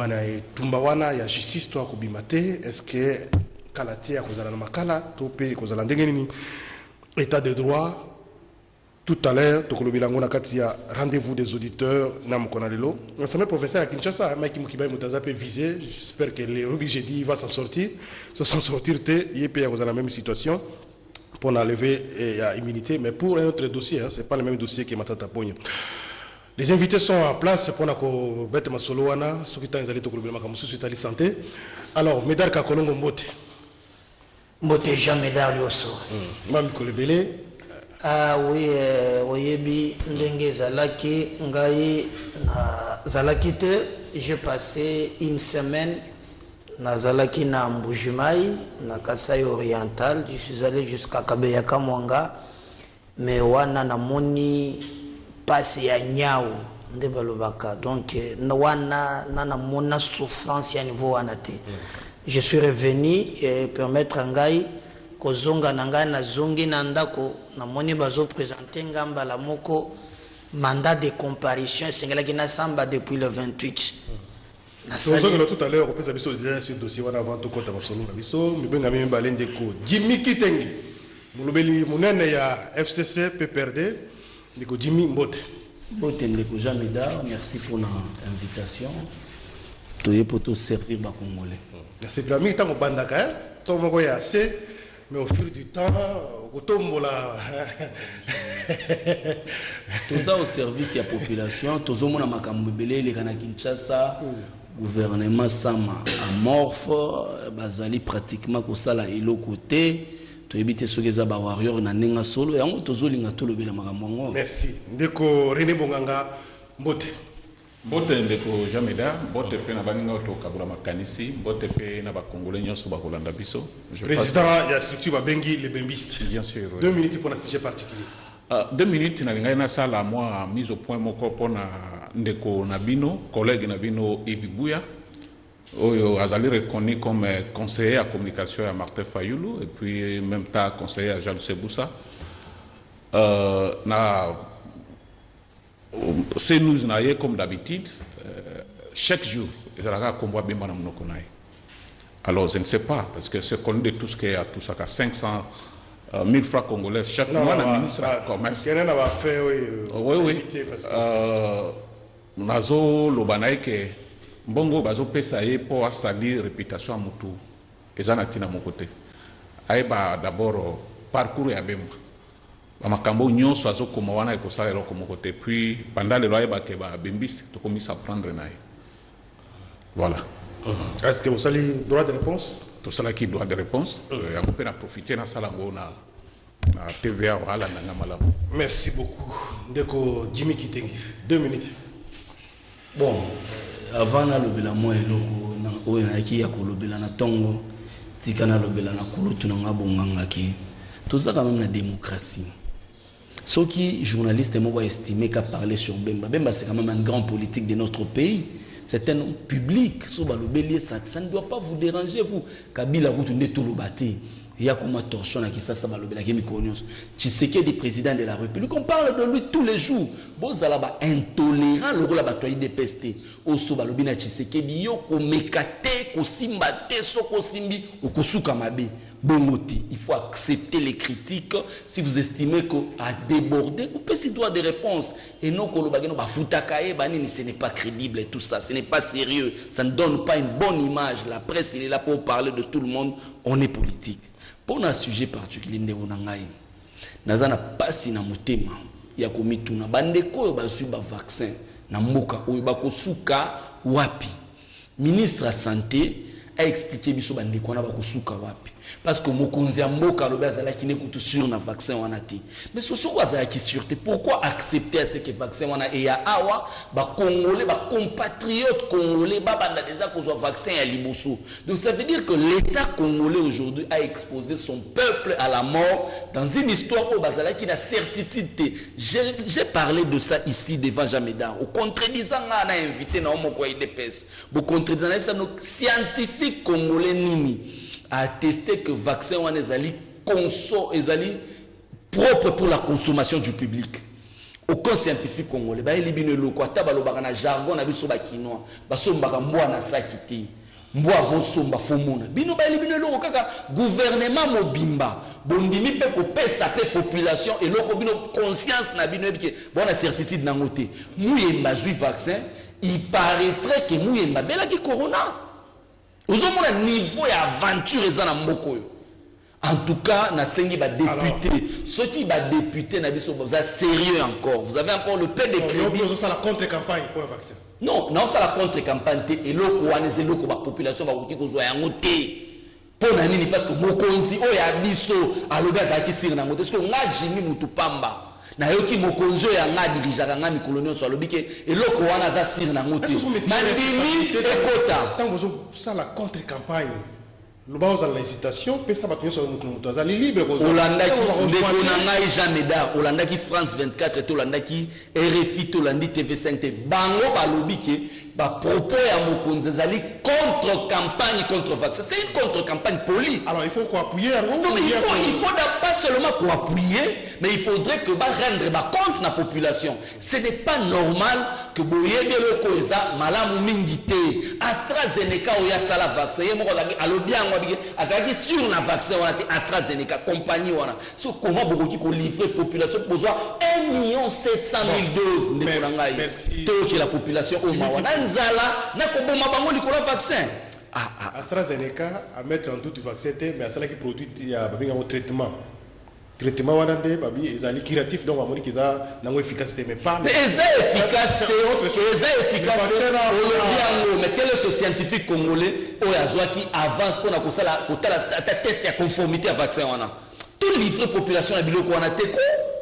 na tumbawana ya justice to akobimate est-ce que kalatia kozala na makala to pe kozala ndenge nini état de droit. Tout à l'heure, Tokolobilango na kati ya rendez-vous des auditeurs na mokona lelo. C'est même professeur à Kinshasa, Mike Mukibai Mutaza peut viser. J'espère que le Ruby jeudi va s'en sortir. S'en sortir, il peut y avoir la même situation pour enlever l'immunité. Mais pour un autre dossier, ce n'est pas le même dossier que Matata Pogno. Les invités sont en place pour nous bête masoloana, ceux qui sont allés Tokolobilango comme sous Italie santé. Alors, Médard Kakolongo Mbote. Mbote Jean Médard Lioso. Mami Kolebele. Ah oui, oyebi ndenge zalaki ngai na zalaki te, j'ai passé une semaine na zalaki na Mbujimai na Kasai oriental, je suis allé jusqu'à Kabeyaka Mwanga, mais wana na moni passe ya nyao nde balobaka, donc wana na mona souffrance ya niveau wana te. Je suis revenu et permettre ngai kozonga nanga na zongi na ndako na moni bazo présenter ngamba la moko mandat de comparution sengela kina samba depuis le 28 na sali tout à l'heure on peut abiso déjà sur dossier wana avant tout kota masolo na biso mibenga mi balende ko Jimmy Kitenge mulobeli munene ya FCC PPRD ndiko Jimmy Mbote ndeko Jean Médard, merci pour l'invitation toye pour tout servir ba congolais c'est bien mi tango bandaka to moko ya c'est. Mais au fil du temps, au tout ça au service de la population, tout le monde a makambele les Kinshasa, gouvernement sama amorphe, bazali pratiquement ko sala ilo côté, to éviter ce que za ba warrior na nenga solo et on tozo linga to lobela makambo. Merci. Ndeko René Bonganga Mbote. Bote ndeko Jean Médard, bote pe na baninga to kabula makanisi, bote pe na ba congolais nyonso ba kolanda biso. Président ya structure ba bengi les bembistes. Bien sûr. 2 minutes pour un sujet particulier. 2 minutes na linga na sala moi mise au point moko pona ndeko Nabino, collègue Nabino Evibuya. Oyo azali reconnu comme conseiller à communication à Martin Fayulu et puis même temps conseiller à Jean Seboussa. C'est nous comme d'habitude, chaque jour, ils ont combat bien madame Nokonaï. Alors je ne sais pas, parce que c'est connu de tout ce qu'il y a, tout ça, 500 000 francs congolais chaque mois, le ministre du commerce. Il y en a fait, oui. Nazo Lobanaï que Mbongo Bazo Pesaye pour salir réputation à Moutou, et ça n'a pas mon côté. Aïba d'abord parcours et abema. Makambo nyonso azokoma wana ekosala eloko moko te puis pendant le loyer ke ba bembisi to komisa prendre nae voilà. Est-ce que vous avez droit de réponse? Tout cela qui droit de réponse yango pe na profiter na sala ngo na TVA wala na malamu. Merci beaucoup ndeko Jimmy Kitenge 2 minutes. Bon avant na lobela mo eloko na oyo na ki ya kolobela na tongo tikana lobela na kulutu na ngabonganga ki tout ça quand même la démocratie. Ceux qui journalistes m'ont estimé qu'à parler sur Bemba. Bemba c'est quand même un grand politique de notre pays. C'est un homme public. Ça ne doit pas vous déranger vous. Kabila vous tenez tout le bâti. Il y a comme un torchon qui ça va le qui tu sais qu'il est président de la République. On parle de lui tous les jours. Bon zalaba intolérant le rôle batoyi de peste. Oso balobina Tshisekedi yo ko mekate ko simbate soko simbi ou ko suka mabe. Bongoti, il faut accepter les critiques. Si vous estimez qu'on a débordé, vous pouvez droit de réponse. Et non, ce n'est pas crédible et tout ça. Ce n'est pas sérieux. Ça ne donne pas une bonne image. La presse, il est là pour parler de tout le monde. On est politique. Pour un sujet particulier, Nazana pas si na mutema. Ya komituna bandeko ba suba vaccin na mboka oyo bakosuka wapi. Ministre de la santé a expliqué biso bandeko na bakosuka wapi. Parce que mokonzi ya mboka lobe azalaki ne kutu sur na vaccin wana te. Mais soso ko azalaki sûreté, pourquoi accepter à ce que vaccin wana et ya awa ba congolais ba compatriotes congolais ba banda déjà ko vaccin ya liboso. Donc ça veut dire que l'état congolais aujourd'hui a exposé son peuple à la mort dans une histoire où bazalaki na certitude. J'ai parlé de ça ici devant Jean Médard. Au contredisant on a invité na moko IDPS. Au contredisant ça nos scientifiques congolais nini a attesté que le vaccin est propre pour la consommation du public. aucun scientifique congolais ba elibino eloko ata balobaka na jargon na biso ba kinois basombaka mbwa na sakiti mbwa vosomba fomona bino ba elibino eloko kaka gouvernement mobimba bondimi pe ko pesa pe population eloko bino conscience na bino ebike bona certitude na ngote muyemba jui vaccin il paraîtrait que muyemba belaki corona ozomona niveau ya aventure eza na mboko yo. En tout cas, na sengi ba député. Ceux qui ba député na biso vous êtes sérieux encore. Vous avez encore le peu de crédit. Non, ça la contre-campagne pour le vaccin. Non, non ça la contre-campagne et loko wana zeloko ba population ba koki ko zo ya ngote. Pona nini parce que mokonzi o ya biso aloba za ki sir na ngote. Parce que nga jimi mutu pamba. Na yoki mokonzi ya nga dirijaka nga mikolonio so alobi ke eloko wana za sir na ngote. Mandimi ekota. Tant vous ça la contre-campagne. Nous avons l'incitation, puis ça va tenir sur le libre. Hollandaki, Ndekonanga Jameda, Hollandaki France 24, Hollandaki RFI, Hollandi TV5, Bango Balobike, propos à Mokonza Zali contre-campagne contre vaccin. C'est une contre-campagne polie. Alors il faut quoi appuyer non, mais il faut pas seulement quoi appuyer, mais il faudrait que rendre compte la population. Ce n'est pas normal que Boyede le Koza, Malam Mingite, AstraZeneca ou Yasala vaccin, alors bien azaki sur la vaccin AstraZeneca compagnie wana so comment beaucoup qui livrer population besoin 1 700 000 doses merci to la population au mawana nzala na ko boma bango likola vaccin AstraZeneca à mettre en doute vaccin mais ça qui produit il y a un traitement wana de babi ezali curatif donc amoni kiza nango efficacité mais pas mais efficacité mais quel est ce scientifique congolais o yazwa qui avance qu'on a kosala kotala test ya conformité à vaccin wana tout livre population na biloko wana teko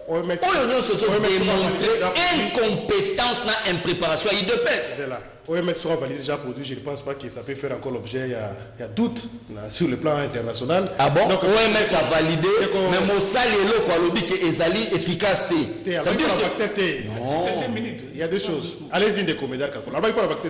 oyo nyonso so démontrer incompétence na impréparation à IDPS. OMS sera validé déjà produit, je ne pense pas que ça peut faire encore l'objet, il y a doute sur le plan international. Ah bon? Donc, OMS a validé, mais Mossali et l'eau, quoi, l'objet qui est efficacité. Ça veut dire vaccin il y a deux choses. Allez-y, des comédiens, là-bas, il faut la vaccin.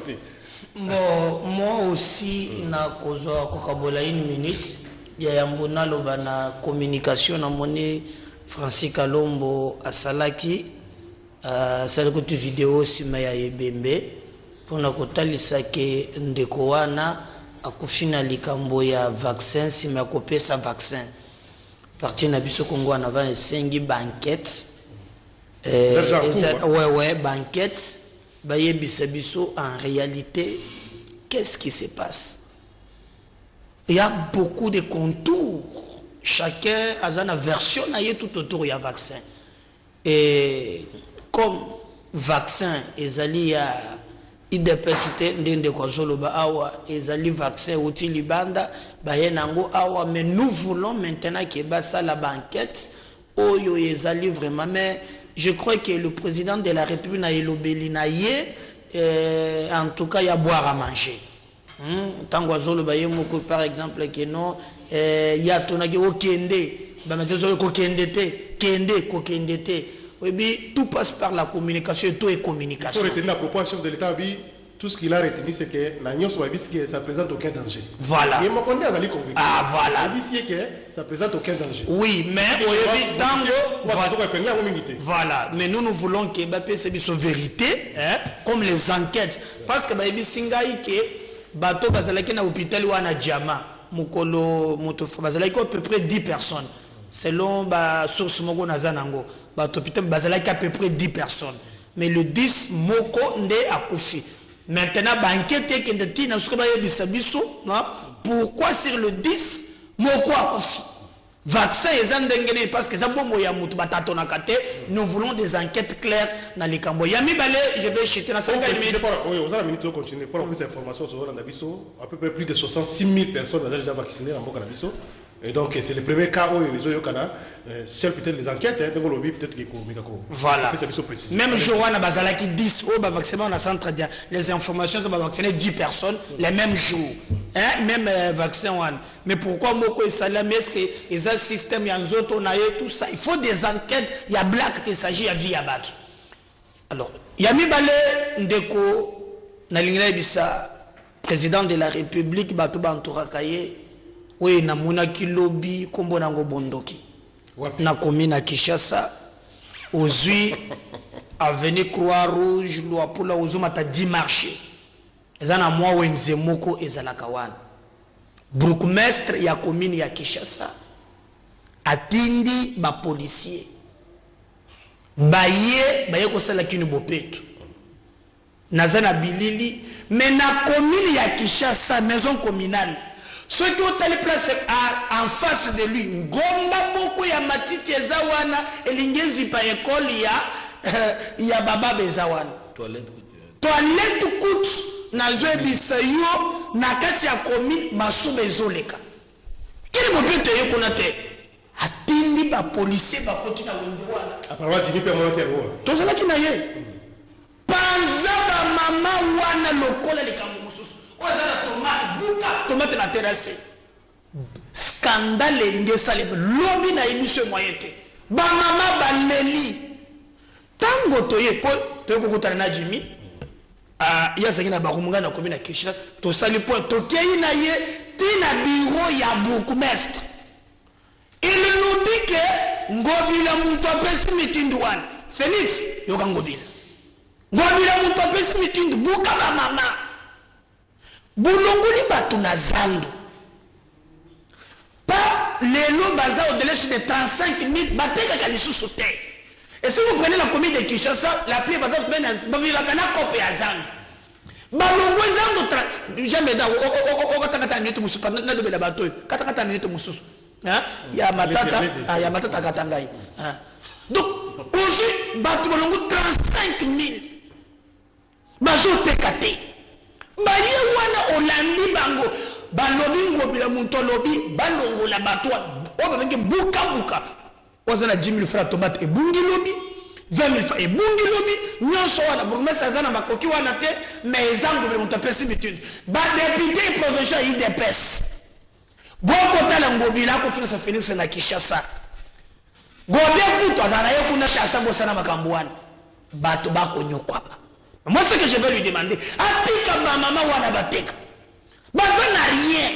Moi aussi, na kozo kokabola une minute, il y a mbona loba na communication na moni Francis Kalombo asalaki, ça le vidéo sur Maya Ebembe. Pour na kotalisa ke ndeko wana akufina likambo ya vaccin si makopesa vaccin parti na biso Kongo en avant esengi banquette ouais banquette bayebisa biso en réalité qu'est-ce qui se passe. Il y a beaucoup de contours, chacun a une version tout autour ya vaccin et comme vaccin ezali ya idepesite ndende kwa zoloba awa ezali vaccin outil libanda bayenango awa mais nous voulons maintenant que basa la banquette oyo ezali vraiment mais je crois que le président de la République na elobeli na ye en tout cas il y a boire à manger tango zoloba ye moko par exemple que non ya tonaki okende ba metzo ko kende te kende ko kende te. Oui, tout passe par la communication et tout est communication. Il faut retenir à propos du chef de l'État, tout ce qu'il a retenu, c'est que la Union que ça ne présente aucun danger. Voilà. Et Mokonde a convaincu. Ah, voilà. Il dit que ça ne présente aucun danger. Oui, mais voilà. Mais nous voulons que Mbappé se dise vérité, comme les enquêtes. Parce que Baby Singaï, bateau bazalaki na hôpital ou na Djama, Mukolo, bazalaki à peu près 10 personnes. Selon la source Moko Nazanango, bazalaki à peu près 10 personnes. Mais le 10 Moko nde akufi. Maintenant, banquette qui est na suka bayebisa biso, pourquoi sur le 10 Moko akufi? Vaccin ezandengene parce que ça bongo ya mutu batato na kate, nous voulons des enquêtes claires dans les cambo. Yami balé, je vais chuter na 5 minutes. Oui, on a la minute continuer pour avoir ces informations sur Nabiso, à peu près plus de 66 000 personnes déjà vaccinées en Boka Nabiso. Et donc, c'est le premier cas où ils ont eu seul peut-être les enquêtes, peut-être qu'ils ont. Voilà. Même jour, on a bazalaki 10 au vaccin, on a centre les informations sur vacciner 10 personnes les mêmes jours. Même vaccin. Mais pourquoi Moko et Salam, est-ce que les systèmes, il y a un autre, tout ça. Il faut des enquêtes, il y a black qui s'agit à vie à battre. Alors, Yami Balé Ndeko, Nalingna Bisa, président de la République, Batouba Antourakaye. Oui, na muna kilobi kombo nango bondoki. Na komina Kishasa Ozui avenue Croix-Rouge Luapula ozomata 10 marché. Ezana mwa wenzemoko ezalaka wana. Bourgmestre ya commune ya Kinshasa atindi ba policier. Baye kosala kini bopeto. Nazana bilili mais na commune ya Kinshasa maison communale. Ceux qui ont telle place en face de lui, ngomba beaucoup ya matiti ezawana elingezi pa école ya baba bezawana. Toilette coûte na zoebisa yo na kati ya commune masube ezoleka. Kili mopete ye kuna te. Atindi ba policier ba kotina wenzewana. Aparwa jimi pe mo te wo. Tozala kina ye. Panza ba mama wana lokola likambo mususu. Ozala tomate na terrasse. Scandale ngesale lobi na émission moyenne. Ba mama baleli. Tango toye po toyeko kutana na Jimmy. Ya zangina ba kumunga na commune na Kinshasa. To sali point to kei na ye tina bureau ya bourgmestre. Il nous dit que ngobila muntu apesi mitindu wana. Felix yoka ngobila. Ngobila muntu apesi mitindu buka ba mama. Boulongoli batu na zandu. Pas les lots bazar au-delà de 35 000 bateka kalisusu te. Et si vous prenez la commune de Kinshasa, la pluie bazar vous prenez la kana kope ya zandu. Balongoli zandu jamais da o kata minute mususu na dobela bato. Kata minute mususu. Hein? Ya matata katangai. Donc aujourd'hui batu balongo 35 000. Bazo tekate. Baye wana olandi bango balobi ngobila muntu lobi balongo la batwa oba benge buka ozana 10 000 francs tomate e bungi lobi 20 000 francs e bungi lobi nyonso wana bourgmestre azana makoki wana te mais ezango le muntu apesi bitune ba député provincial IDPS boko tala ngobila ko finisa Felix na Kinshasa gobe kuto azana yo kuna ta asambo sana makambo wana bato bako nyokwapa. Moi, ce que je vais lui demander, apika ma maman wana bateka. Bazana rien.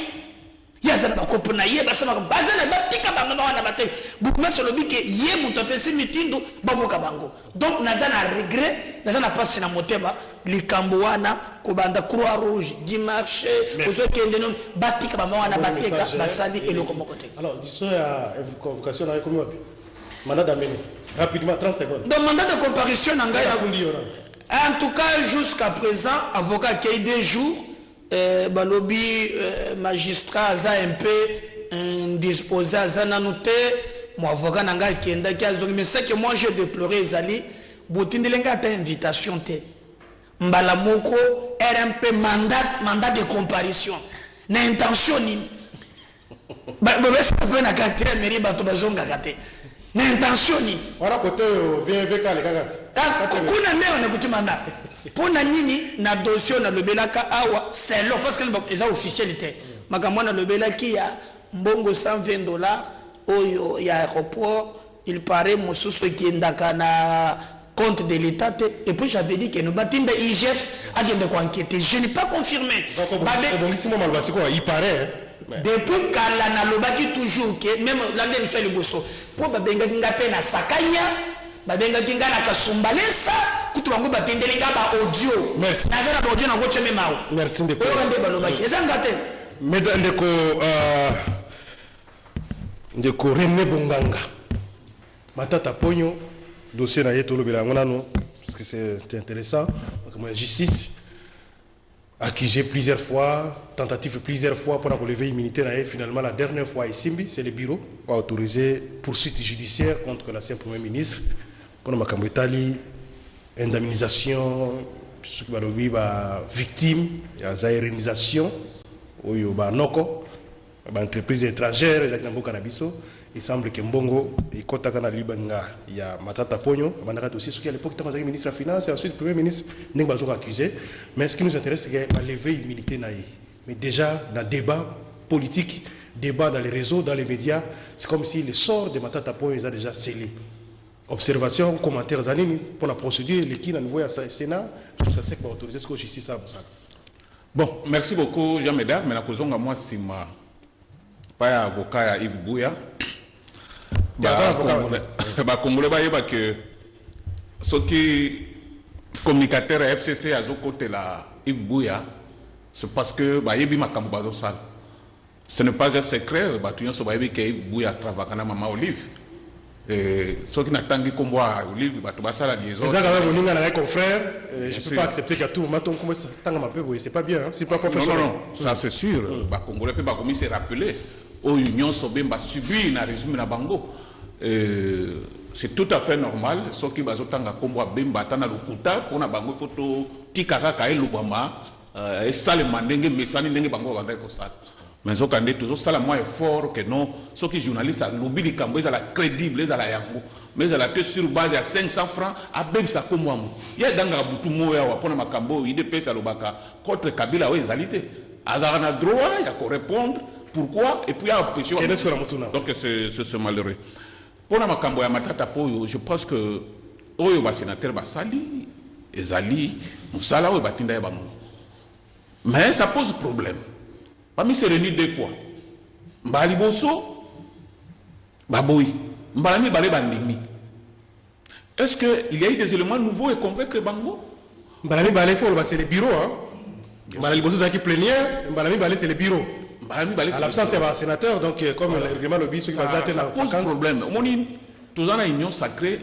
Yazana bakopona ye basama bazana batika ba maman wana bateka. Boukma sur le bique ye mutapesi mitindo baboka bango. Donc nazana regret, nazana passe na motema likambo wana kobanda Croix-Rouge, dimanche, ozo kende non batika ba maman wana bateka basali eloko mokote. Alors, diso ya convocation na komi wapi? Mandat d'amener. Rapidement 30 secondes. Donc mandat de comparution na ngai en tout cas, jusqu'à présent, avocat qui a eu des jours, balobi magistrat a un peu indisposé à Zananoute, mon avocat n'a pas qui mais ce que moi j'ai déploré, Zali, Boutindelenga a invitation te. Mbalamoko, RMP mandat de comparution. N'intention ni. Bobes peut na quatrième mairie bato bazonga kate. N'intention ni. Voilà côté vient avec les gagats. Kuna leo na kutimanda. Pona nini na dossier na lobelaka awa c'est long parce que les officialité. Makamwa na lobelaki ya mbongo $120 oyo ya aéroport, il paraît mosusu qui ndaka na compte de l'État et puis j'avais dit que nous batinda IGF a de quoi enquêter. Je n'ai pas confirmé. Il paraît depuis kala na lobaki toujours que même l'année monsieur le bosso pour babenga kinga pe na sakanya babenga kinga na kasumbalesa kutu bango batendelinga ba audio merci na zana ba audio na goche memao merci ndeko ande balobaki ezanga te mesdames ndeko René Bonganga matata ponyo dossier na yeto lobela ngonano parce que c'est intéressant comme la justice accusé plusieurs fois, tentative plusieurs fois pour relever l'immunité. Finalement, la dernière fois, ici, c'est le bureau qui a autorisé poursuite judiciaire contre l'ancien Premier ministre pour la Italie, indemnisation, victime, aéronisation, entreprise étrangère, il semble que Mbongo et Kotakana Libanga, il y a Matata Pogno, aussi ce qui à l'époque était le ministre de la Finance et ensuite le Premier ministre n'est pas accusé. Mais ce qui nous intéresse, c'est qu'à lever l'immunité. Mais déjà, dans le débat politique, débat dans les réseaux, dans les médias, c'est comme si le sort de Matata Pogno est déjà scellé. Observation, commentaires, pour la procédure, l'équipe à nouveau à Sénat, je trouve que c'est pour autoriser ce que justice a. Bon, merci beaucoup, Jean Médard. Mais la cause, moi, c'est ma. Pas avocat Yves Bouya. Congolais bayeba que ce qui communicateur FCC à côté la Yves Bouya, c'est parce que bah yebi makambo bazo sal. Ce n'est pas un secret, bah tu so ba yebi que Yves Bouya travaille na Mama Olive. Et ce qui n'attendait comme moi Olive, bah tu vas ça la liaison. C'est ça quand même on a un confrère, je peux pas accepter qu'à tout moment on commence tant ma peu, c'est pas bien, c'est pas professionnel. Non, ça c'est sûr. Bah Congolais peut pas comme se rappeler. Au Union Sobemba subit na régime na bango. C'est tout à fait normal. Ce qui va s'entendre comme Bemba tana lukuta pour na bango photo tikaka ka elubama et ça le mandenge mesani ndenge bango banda ko ça. Mais ce qu'on dit toujours ça la moins fort que non. Ce qui journaliste a lobby les cambo ils la crédible ils la yango mais ils la que sur base à 500 francs à ben ça comme moi. Il y a dans butu moya wa pona makambo IDP ça lobaka contre Kabila ouais zalité. Azarana droit il y a qu'on répondre pourquoi et puis il y a empêché. Donc c'est malheureux. Pour la makambo ya matata poyo, je pense que oyo ba sénateur ba sali ezali musala oyo batinda ya bango. Mais ça pose problème. Parmi se réunir deux fois. Mbali boso baboui, mbali balé bandimi. Est-ce que il y a eu des éléments nouveaux et convaincre bango? Mbali balé faut c'est le bureau hein. Mbali boso ça qui plénière, mbali balé c'est le bureau. À l'absence c'est un sénateur, donc comme le règlement lobby, ce qui va ça pose problème. Tous en union sacrée,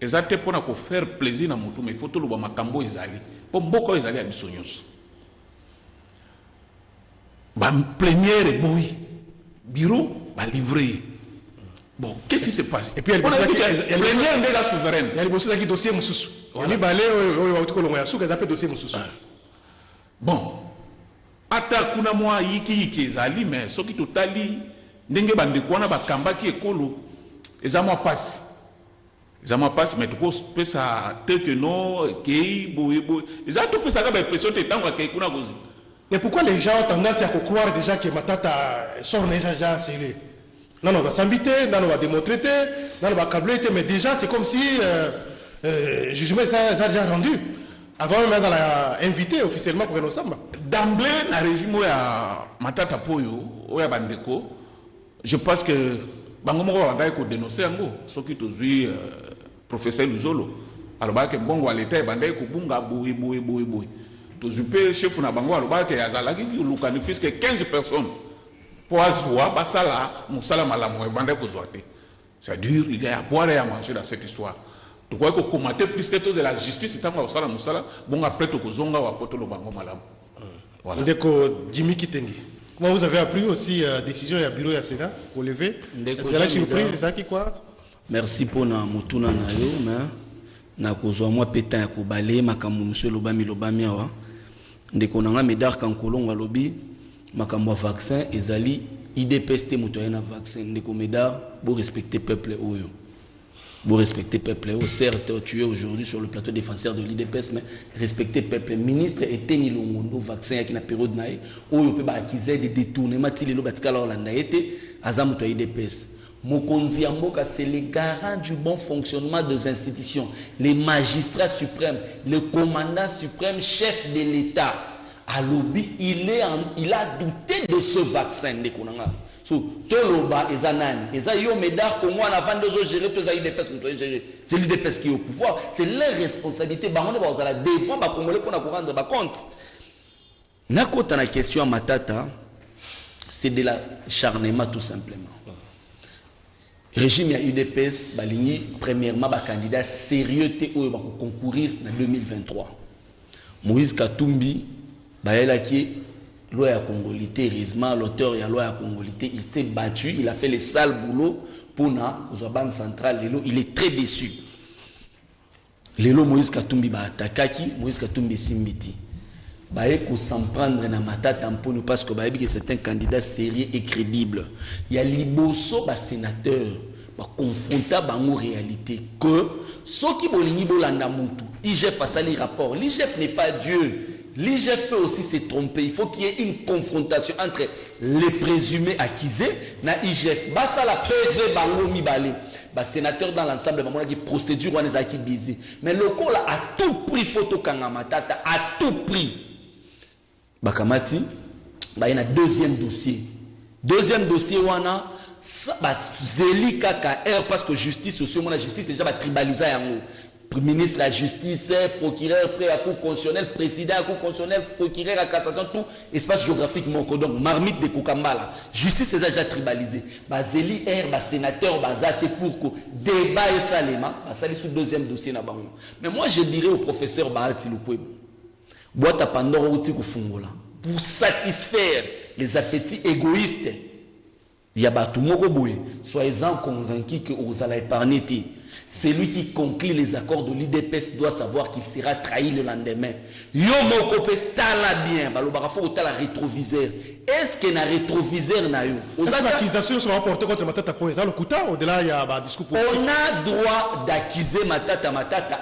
ils ont pour faire plaisir à Moutou, mais il faut tout le monde makambo ezali. Pour beaucoup ezali à bisonyos. Bam plénière et boui, bureau, bah livré. Bon, qu'est-ce qui se passe? Et puis on a dit que plénière n'est la souveraine. Il y a les dossiers qui dossier moussous. On y balé, on va tout le monde à sous, qu'ils appellent dossier moussous. Bon. Ata kuna mwa yiki ezali mais soki totali ndenge bande kwana bakamba ki ekolo ezamwa passe mais to pesa te que non kei boye ezato pesa ka ba pression te tango ke kuna gozi. Mais pourquoi les gens ont tendance à croire déjà que Matata sort déjà scellé? Non on va s'embiter, non on va démontrer, non on va câbler, mais déjà c'est comme si jugement ça déjà rendu. Avant même elle a invité officiellement pour Renosamba. D'emblée, dans le régime à Matata Poyo, ou à Bandeko, je pense que Bangomo va dénoncer en gros, ce qui est professeur Luzolo. Alors que Bongo à l'état, Bandeko Bunga boui. Tozupé chef na Bango alors que Azalaki Lukani fils que 15 personnes. Pour Azoua, Basala, Moussala Malamo et Bandeko Zoate. C'est dur, il y a à boire et à manger dans cette histoire. Tu crois que commenter plus que de la justice, c'est un peu Moussala, bon après tu zonga ou apporter le Bango Malam. Voilà. Ndeko Jimmy Kitengi. Comment vous avez appris aussi décision du bureau du Sénat pour lever? C'est la surprise, c'est ça qui quoi? Merci pour na mutuna na yo mais na kozwa moi pétain ya kobale makambo monsieur Lobami awa. Ndeko nanga medar kankolonga lobi makambo vaccin ezali IDPS te muto na vaccin ndeko medar bo respecter peuple oyo. Vous respectez le peuple. Certes, tu es aujourd'hui sur le plateau défenseur de l'IDPS, mais respectez le peuple. Ministre et teni longondo vaccin qui na période naï, où il peut accuser des détournements, il y a des azamuto IDPS. Mokonzi Amboka, c'est le garant du bon fonctionnement des institutions, les magistrats suprêmes, le commandant suprême, chef de l'État. À l'obi, il a douté de ce vaccin. So, Toloba et Zanani, et Zayo Médard, comme moi, avant de gérer tous les IDPS, c'est l'IDPS qui est au pouvoir, c'est leur responsabilité. On va la défendre, on va rendre compte. Nakota la question à Matata, c'est de l'acharnement tout simplement. Régime à UDPS, Baligny, premièrement, candidat sérieux pour concourir en 2023. Moïse Katumbi, Baelaki, loi à Congolité, heureusement, l'auteur de la loi à Congolité, il s'est battu, il a fait le sale boulot pour la banque centrale. Il est très déçu. Lelo Moïse Katumbi ba attaquaki, Moïse Katumbi simbiti. Ba eko s'en prendre na matata tamponi parce que c'est un candidat sérieux et crédible. Il y a liboso ba sénateur ba confronta bango réalité que ceux qui bolingi bolanda mutu, IGF a sali rapport. L'IGF n'est pas Dieu. L'IGF peut aussi se tromper. Il faut qu'il y ait une confrontation entre les présumés accusés na IGF. Basa la PV bango mibale. Bah, sénateur dans l'ensemble, qui procédure on est qui busy. Mais le coup là, à tout prix, photo kangamatata, à tout prix. Bah, Kamati, bah, il y a un deuxième dossier. Deuxième dossier, on a Zeli KKR, parce que justice, aussi, la justice déjà tribalisée en haut. ministre de la justice, procureur près à cour constitutionnelle, président à cour constitutionnelle, procureur à cassation, tout espace géographique moko. Donc marmite de Kokambala. Justice c'est déjà tribalisé. Bazeli air, sénateur, bazate pour que débat et salema, basali sous deuxième dossier na bango. Mais moi je dirais au professeur Bahati Lukwebo, boîte à Pandore outi kufungola pour satisfaire les appétits égoïstes. Il y a batu moko boye, soyez-en convaincus que vous allez épargner. Celui qui conclut les accords de l'IDPS doit savoir qu'il sera trahi le lendemain. Yo moko pe tala bien, balobara fo tala rétroviseur. Est-ce que na rétroviseur na yo? Est-ce que l'accusation sera portée contre Matata Poeza le Kouta? Au-delà, il y a un discours politique. On a droit d'accuser Matata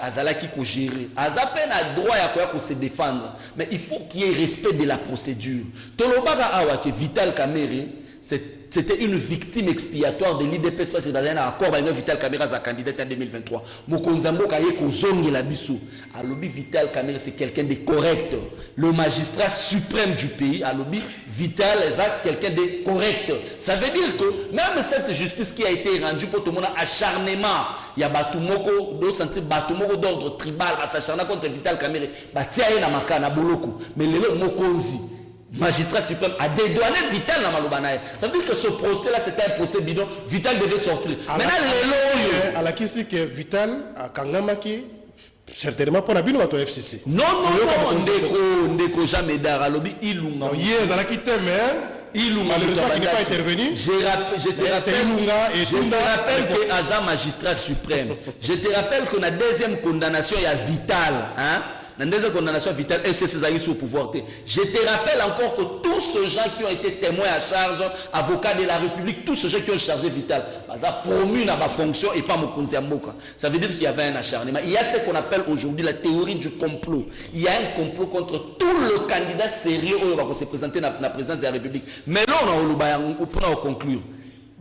Azalaki ko gérer. Azapen a droit à se défendre. Mais il faut qu'il y ait respect de la procédure. Tolobara awa ke Vital Kamerhe, c'était une victime expiatoire de l'IDPS parce que dans un accord avec Vital Kamerhe sa candidate en 2023. Mokonzambo kaye ko zongi la biso. Alobi Vital Kamerhe c'est quelqu'un de correct. Le magistrat suprême du pays, Alobi Vital est quelqu'un de correct. Ça veut dire que même cette justice qui a été rendue pour tout le monde acharnement, il y a Batumoko, Batumoko d'ordre tribal, s'acharner contre Vital Kamerhe, Batia na makana boloko. Mais le Mokonzi magistrat suprême a dédouané Vital dans Malobanaï. Ça veut dire que ce procès-là, c'était un procès bidon. Vital devait sortir. Maintenant, les à la question que Vital a Kangamaki, certainement pour la bino au FCC. Non, Ndeko jamais d'Aralobi, Ilunga. Hier, à la quitté, mais malheureusement, il n'est pas intervenu. Je te rappelle que Aza magistrat suprême. Je te rappelle que la deuxième condamnation, il y a Vital. Hein? La deuxième condamnation Vital, FCC Zaghi sur le pouvoir. Je te rappelle encore que tous ceux gens qui ont été témoins à charge, avocats de la République, tous ceux gens qui ont chargé Vital, ça a promu dans ma fonction et pas mon Mboka. Ça veut dire qu'il y avait un acharnement. Il y a ce qu'on appelle aujourd'hui la théorie du complot. Il y a un complot contre tout le candidat sérieux qui va se présenter dans la présidence de la République. Mais là, on a conclure.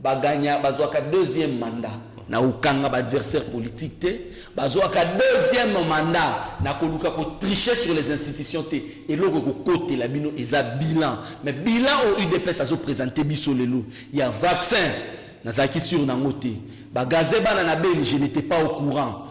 Baganya, Bazoaka deuxième mandat. Na ukanga adversaire politique te bazoaka deuxième mandat na koluka ko tricher sur les institutions te et loko ko côté la bino eza bilan mais bilan au UDPS azo présenter biso lelo il y a vaccin nazaki sur na ngote ba gazeba na beli je n'étais pas au courant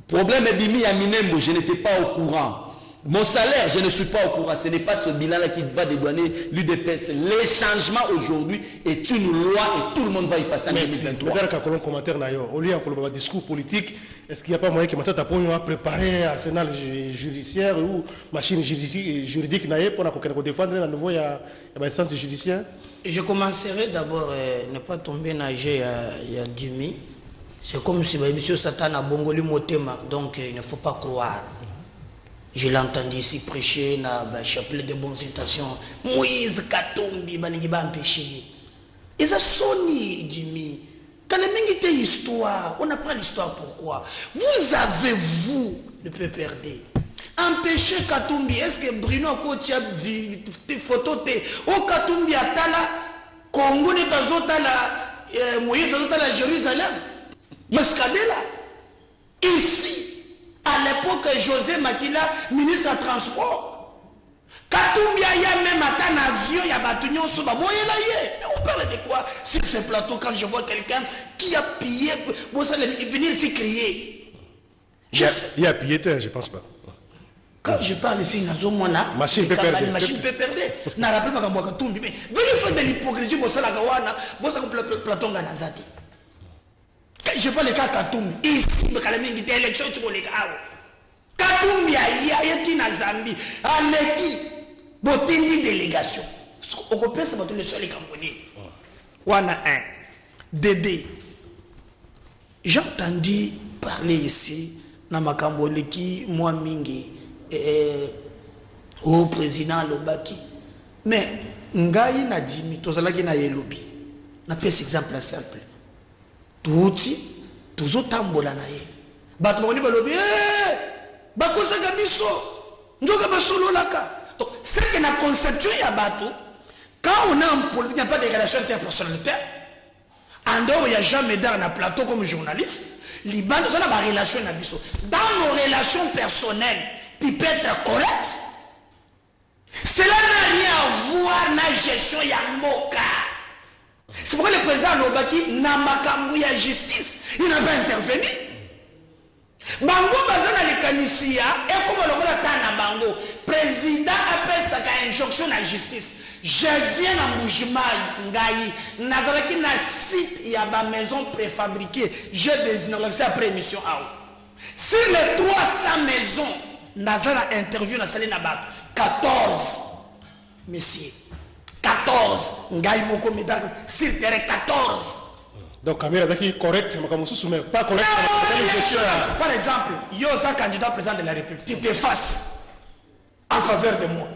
problème bimi ya Minembo je n'étais pas au courant. Mon salaire, je ne suis pas au courant. Ce n'est pas ce bilan-là qui va dédouaner l'UDPS. Les changements aujourd'hui est une loi et tout le monde va y passer en 2023. Regarde un commentaire au lieu d'un discours politique, est-ce qu'il n'y a pas moyen que Matata Ponyo a préparé un arsenal judiciaire ou machine juridique pour défendre à nouveau un centre judiciaire? Je commencerai d'abord ne pas tomber nager il y a Dimi. C'est comme si M. Satan a bongoli motema, donc il ne faut pas croire. Je l'ai entendu ici prêcher dans le chapelet de bonnes intentions. Moïse Katumbi, il va empêcher. Et ça sonne, Jimmy. Quand les gens ont histoire, on apprend l'histoire pourquoi. Vous avez, le PPRD, empêché Katumbi. Est-ce que Bruno Kotia dit des photos? Oh, Katumbi a tala, Congo n'est pas au Moïse à Jérusalem. Mascadela. Ici. À l'époque, José Makila, ministre des Transports. Katumbi a même atteint un avion, il y a Batunyon Soba. Mais on parle de quoi sur ce plateau quand je vois quelqu'un qui a pillé, venir s'y crier. Il a pillé, je ne pense pas. Quand je parle ici, machine peut perdre. Je rappelle pas Katumbi. Mais venez faire de l'hypocrisie, vous savez, plateau Ganazati. Je parle de Katumbi. Ici, il y a élection. Katumbi a été dans Zambie. Aleki, botindi délégation. Au Européen, c'est votre leçon les Camerounais. Wana 1. Dédé. J'ai entendu parler ici, dans ma Camboleki, moi Mingi, au président Lobaki. Mais, Ngaï n'a dit, Tozalaki n'a yelobi. N'a pas cet exemple simple. Touti, toujours tambola na ye. Batmoni balobi, bakosa gabiso, njoka basolo laka. Donc, c'est que la conception ya bato, quand on a un politique, il n'y a pas de relations interpersonnelles. En dehors, il n'y a jamais dans un plateau comme journaliste. Liban, nous avons des relations na biso. Dans nos relations personnelles, tu peux être correct. Cela n'a rien à voir avec la gestion ya mboka. C'est pourquoi le président Lobaki n'a pas de justice. Il n'a pas intervenu. bango bazana likanisia ekoma lokola tana bango président appelle ça injonction na justice. Je viens à Mbujimai ngai nazalaki na site ya ba maison préfabriquée je désigne après émission sur les 300 maisons nazala interview na sali na bato 14 messieurs 14 ngai moko medaka sur terrain 14. Donc caméra daki correct makamususu mais pas correct. Par exemple yo ça candidat président de la République tu t'effaces en faveur de moi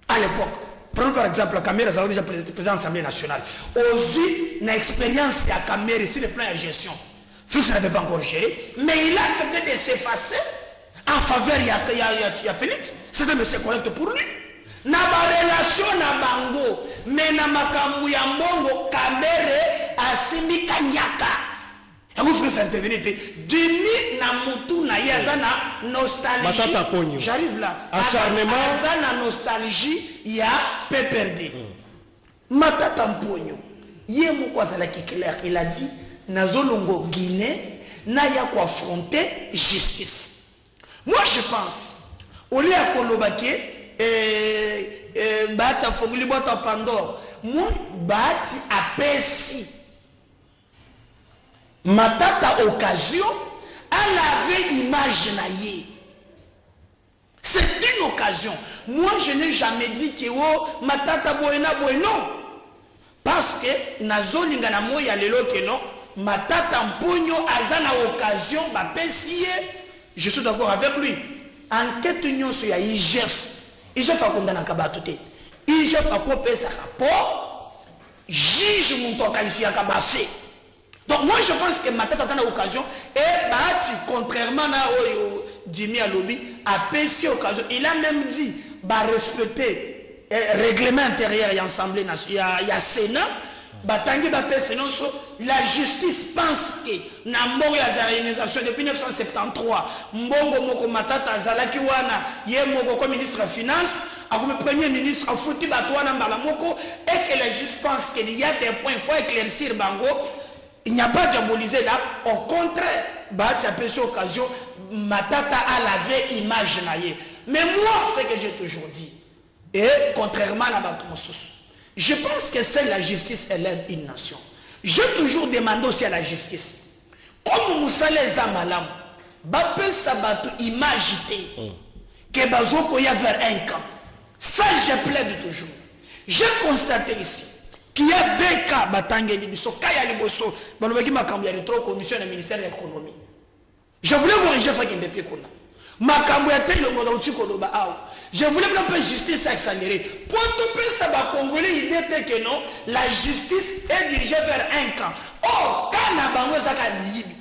à l'époque. Prenons par exemple la caméra ça déjà président de l'Assemblée nationale aussi une expérience à caméra sur le plan de gestion. Félix n'avait pas encore géré mais il a accepté de s'effacer en faveur il y a Félix. C'était monsieur correct pour lui. Na ba relation na bango mais na makambu ya mbongo kamere asimi kanyaka yango Félix intervenir demi na mutu na yazana nostalgie. J'arrive là acharnement azana nostalgie ya PPRD. Matata Mponyo ye moko azalaki clair il a dit nazolongo Guinée na ya ko affronter justice. Moi je pense au lieu à kolobake bata fonguli bota Pandore moi bati apesi matata occasion à laver image naïe. C'est une occasion. Moi je n'ai jamais dit que oh matata boena non parce que nazolinga na moya lelo que non matata Mponyo azana occasion ba pesier. Je suis d'accord avec lui. Enquête union sur ya IGF a condamné Kabato te. IGF a coupé sa rapport. Juge mon qualifié à Kabafé. Donc moi je pense que Matata a une occasion et contrairement à Jimmy Alobi a payé occasion. Il a même dit bah respecter règlement intérieur et assemblée nationale. Il y a Sénat. La justice pense que Nambo ya réalisation depuis 1973 Mbongo moko matata zalaki wana ye moko comme ministre des finances comme premier ministre a foutu batwana mbala moko et que la justice pense qu'il y a des points il faut éclaircir bango. Il n'y a pas diabolisé là, au contraire bati a pêché occasion matata a lavé image naie. Mais moi ce que j'ai toujours dit et contrairement à Batmosous je pense que c'est la justice élève une nation. J'ai toujours demandé aussi à la justice. Comme Moussa les Amalam, Bapel Sabato imagité que Bazoko y a vers un camp. Ça je plaide toujours. J'ai constaté ici qu'il y a deux cas Batangé Libiso, Kaya Liboso, Balobaki Makambi Retro Commission du ministère de l'économie. Je voulais voir un chef qui est Kona. Makambo ya tele ngona utiko loba awo. Je voulais bien que justice accélérée. Pour tout ça va congolais il était que non, la justice est dirigée vers un camp. Oh, kana bango zaka niyibi.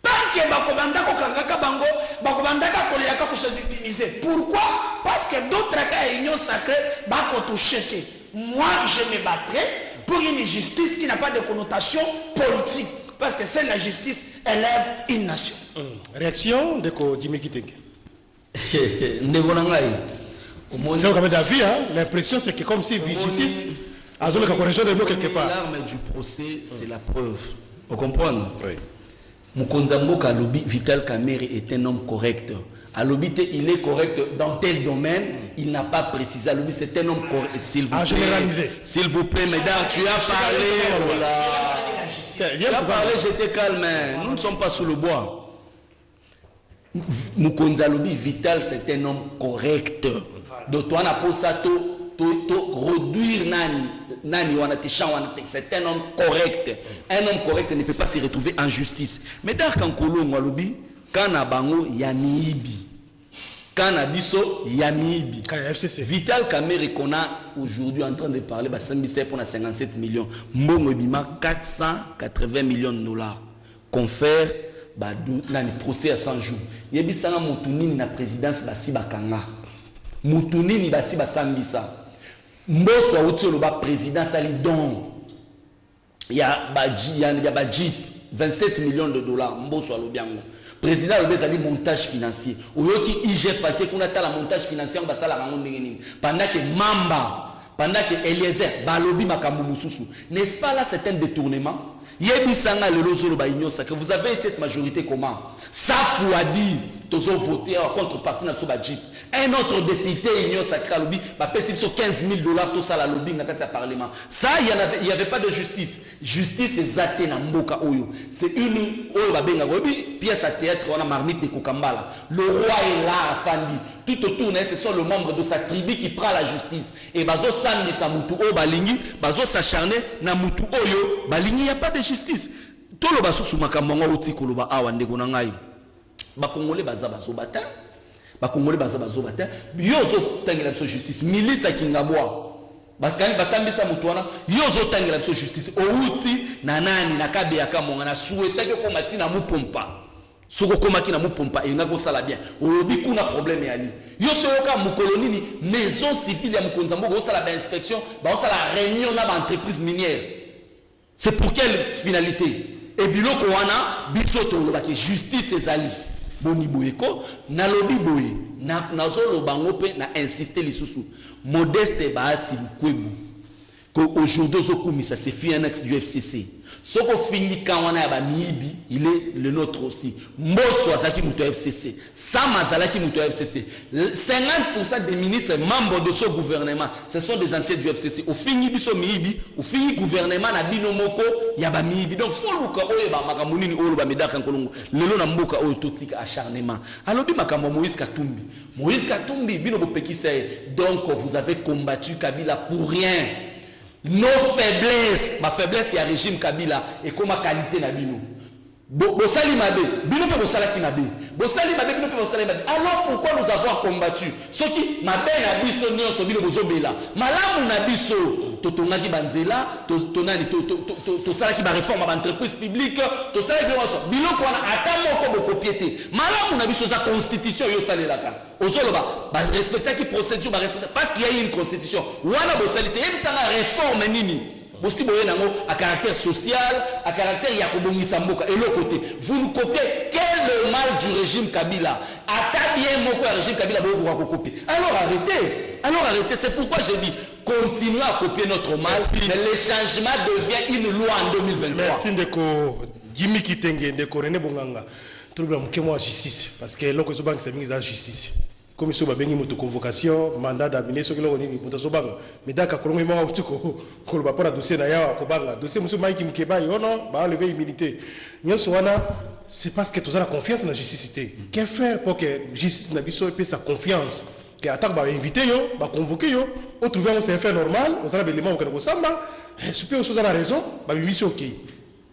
Tant que bakomanda ko kangaka bango, bakomanda ka kolela ka se victimiser. Pourquoi? Parce que d'autres cas union sacrée ba ko toucher. Moi, je me battrai pour une justice qui n'a pas de connotation politique parce que c'est la justice élève une nation. Réaction de Jimmy Kitenge. C'est quand même d'avis, l'impression c'est que comme si justice a besoin de correction de mots quelque part. L'arme du procès, c'est la preuve. Vous comprenez? Oui. Mukonzambo Kalobi, Vital Kamerhe est un homme correct. Alobi, il est correct dans tel domaine, il n'a pas précisé. Alobi, c'est un homme correct. S'il vous plaît, s'il vous plaît, mesdames, tu as parlé. Voilà. Tu as parlé, j'étais calme. Nous ne sommes pas sous le bois. Mukonzalobi Vital, c'est un homme correct. Donc, toi, on a pour ça, réduire Nani, c'est un homme correct. Un homme correct ne peut pas se retrouver en justice. Mais dans Kankolo, Mwalobi, quand a bango Yamibi, quand a biso Yamibi, Vital Kamerhe qu'on a aujourd'hui en train de parler, bah, pour 57 millions, Mbongo Bima 480 millions de dollars. Confère. Dans le procès à 100 jours. Il y a Moutounini na présidence basi bakanga. Moutounini basi basambisa. Mboso auti le présidence ali don. Il y a Badji 27 millions de dollars. Mboso alobiango. Président le bezali montage financier. Oyoki IGF qui kuna ta la montage financier on basala bango ndengeni. Pendant que Mamba, pendant que Eliezer balobi makambo mususu. N'est-ce pas là c'est un détournement? Yebisanga le lozolo ba ignosa que vous avez cette majorité comment? Ça a dit tous ont voté en contrepartie na ba Jeep. Un autre député ignosa sacré lobby ba pèse sur $15,000 tout ça la lobby na kati parlement. Ça il y avait pas de justice. Justice c'est zaté na mboka oyo. C'est une oyo ba benga lobby pièce à théâtre on a marmite de Kokambala. Le roi est là afandi. Tout autour ce sont les membres de sa tribu qui prend la justice et bazo sandi sa mutu o balingi bazo s'acharner na mutu oyo balingi, il y a pas de justice. Tout le baso sous makambo oti koloba awa ndeko na ngai ba congolais baza bazo bata ba congolais baza bazo bata yozo tangela biso justice milice kingabwa bakani basambisa mutu wana yozo tangela biso justice outi na nani na kabe ya kamonga na souhaita que komati na mupompa soko komaki na mupompa enga ko sala bien olobi kuna problème ya li yoso yoka mukolonini maison civile ya mukonza moko sala ba inspection ba sala réunion na ba entreprise minière. C'est pour quelle finalité? Et biloko wana biso to lobaki justice ezali boni boyeko na lobi boye na zolo bango pe na insister lisusu Modeste Bahati Lukwebo que aujourd'hui ça c'est fait un ex du FCC soko fini kawana ya ba miibi il est le nôtre aussi Mbosso azaki muto FCC Sama zalaki muto FCC 50% des ministres membres de ce gouvernement ce sont des anciens du FCC au fini biso miibi au fini gouvernement na bino moko ya ba miibi donc faut luka oyo ba makambo nini oyo ba medaka nkolongo lelo na mboka oyo totika acharnement alors bi makambo Moïse Katumbi bino bopekisa donc vous avez combattu Kabila pour rien. Nos faiblesses, ma faiblesse, il y a régime Kabila et comme ma qualité na bino. Bosali mabe, bino pe bosala ki mabe. Bosali mabe, bino pe bosala mabe. Alors pourquoi nous avons combattu? Ce qui mabe na biso nyonso bino bozobela. Malamu na biso totonga ki banzela, tonani to sala ki ba réforme ba entreprise publique, to sala ki bino ko na atamo ko bokopiete. Malamu na biso za constitution yo salelaka. Ozoloba ba respecter ki procédure ba respecter parce qu'il y a une constitution. Wana bosalite yem sala réforme nini? Aussi boye nango à caractère social, à caractère yakobongisa mboka et l'autre côté. Vous nous copiez quel est le mal du régime Kabila? Ata bien moko régime Kabila boye copier. Alors arrêtez, c'est pourquoi j'ai dit continuez à copier notre mal, mais le changement devient une loi en 2023. Merci Ndeko Jimmy Kitenge Ndeko René Bonganga. Trouble mkemo justice parce que loko zo bank c'est mise à justice. Commission babengi moto convocation mandat d'amener ce que l'on dit moto sobanga mais daka kolongo mo tuko koloba pour dossier na yawa ko banga dossier monsieur Mike Mkeba yo non ba lever immunité nyonso wana c'est parce que tu as la confiance dans la justice. Qu'est faire pour que justice na biso ait sa confiance que attaque ba inviter yo ba convoquer yo on trouver un fait normal on sala belement ko samba super chose à la raison ba mission OK